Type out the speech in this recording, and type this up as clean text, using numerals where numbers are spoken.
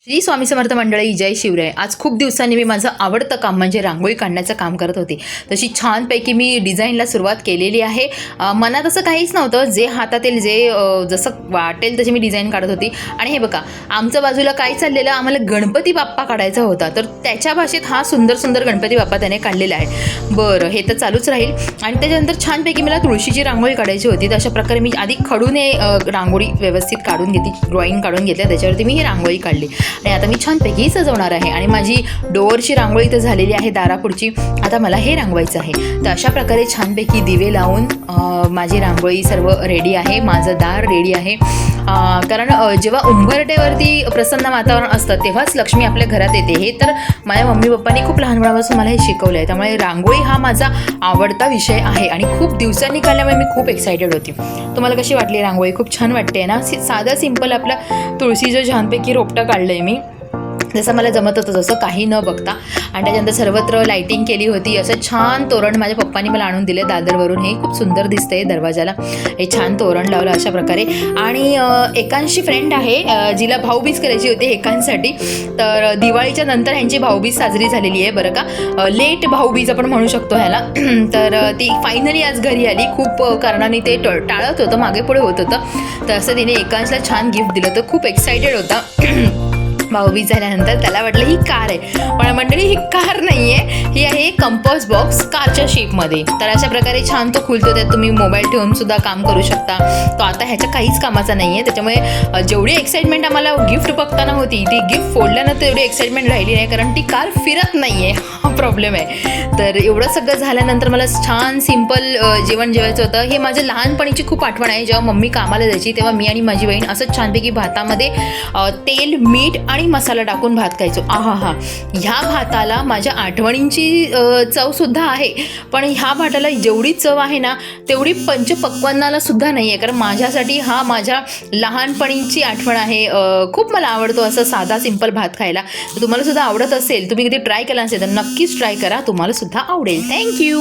श्री स्वामी समर्थ मंडळी, जय शिवराय. आज खूप दिवसांनी मी माझं आवडतं काम म्हणजे रांगोळी काढण्याचं काम करत होते. तशी छानपैकी मी डिझाईनला सुरुवात केलेली आहे. मनात असं काहीच नव्हतं, जे हातात येईल, जसं वाटेल तशी मी डिझाईन काढत होती. आणि हे बघा, आमच्या बाजूला काय चाललेलं, आम्हाला गणपती बाप्पा काढायचा होता, तर त्याच्या भाषेत हा सुंदर सुंदर गणपती बाप्पा त्याने काढलेला आहे. बरं, हे तर चालूच राहील. आणि त्याच्यानंतर छानपैकी मला तुळशीची रांगोळी काढायची होती. तर अशा प्रकारे मी आधी खडूने रांगोळी व्यवस्थित काढून घेतली, ड्रॉईंग काढून घेतल्या, त्याच्यावरती मी ही रांगोळी काढली. आणि आता मी छानपैकी सजवणार आहे. आणि माझी डोअरची रांगोळी तर झालेली आहे, दारापुढची. आता मला हे रांगवायचं आहे. तर अशा प्रकारे छानपैकी दिवे लावून माझी रांगोळी सर्व रेडी आहे, माझं दार रेडी आहे. कारण जेव्हा उंबरठ्यावरती प्रसन्न वातावरण असतं तेव्हाच लक्ष्मी आपल्या घरात येते. हे तर माझ्या मम्मी पप्पांनी खूप लहानपणापासून मला हे शिकवलं आहे. त्यामुळे रांगोळी हा माझा आवडता विषय आहे आणि खूप दिवसांनी काढल्यामुळे मी खूप एक्सायटेड होती. तुम्हाला कशी वाटली रांगोळी? खूप छान वाटते ना. साधं सिंपल आपलं तुळशीचं छानपैकी रोपटं काढलं आहे मी, जसं मला जमत होतं तसं, काही न बघता. आणि त्याच्यानंतर सर्वत्र लाईटिंग केली होती. असं छान तोरण माझ्या पप्पांनी मला आणून दिले दादरवरून. हे खूप सुंदर दिसतंय दरवाजाला, हे छान तोरण लावलं अशा प्रकारे. आणि एकांशी फ्रेंड आहे, जिला भाऊबीज करायची होती एकांसाठी. तर दिवाळीच्या नंतर ह्यांची भाऊबीज साजरी झालेली आहे बरं का, लेट भाऊबीज आपण म्हणू शकतो ह्याला. तर ती फायनली आज घरी आली. खूप कारणाने ते टाळत होतं, मागे पुढे होत होतं. तर असं तिने एकांशला छान गिफ्ट दिलं, तर खूप एक्सायटेड होता. भाऊबीज झाल्यानंतर त्याला वाटलं ही कार आहे, पण मंडळी ही कार नाही आहे, ही आहे कंपोस्ट बॉक्स कारच्या शेपमध्ये. तर अशा प्रकारे छान तो खुलतो, त्यात तुम्ही मोबाईल ठेवून सुद्धा काम करू शकता. तो आता ह्याच्या काहीच कामाचा नाही आहे. त्याच्यामुळे जेवढी एक्साइटमेंट आम्हाला गिफ्ट बघताना होती, ती गिफ्ट फोडल्यानंतर एवढी एक्साइटमेंट राहिली नाही, कारण ती कार फिरत नाही आहे, हा प्रॉब्लेम आहे. तर एवढं सगळं झाल्यानंतर मला छान सिम्पल जेवण जेवायचं होतं. हे माझं लहानपणीची खूप आठवण आहे. जेव्हा मम्मी कामाला जायची तेव्हा मी आणि माझी बहीण असंच छानपैकी भातामध्ये तेल, मीठ आणि मसाला टाकून भात खायचो. आहा, ह्या भाताला माझ्या आठवणींची चवसुद्धा आहे. पण ह्या भाताला जेवढी चव आहे ना, तेवढी पंचपक्वान्नाला सुद्धा नाही आहे. कारण माझ्यासाठी हा माझ्या लहानपणीची आठवण आहे. खूप मला आवडतो असं साधा सिंपल भात खायला. तुम्हाला सुद्धा आवडत असेल, तुम्ही कधी ट्राय केला असेल तर नक्कीच ट्राय करा, तुम्हाला सुद्धा आवडेल. थँक्यू.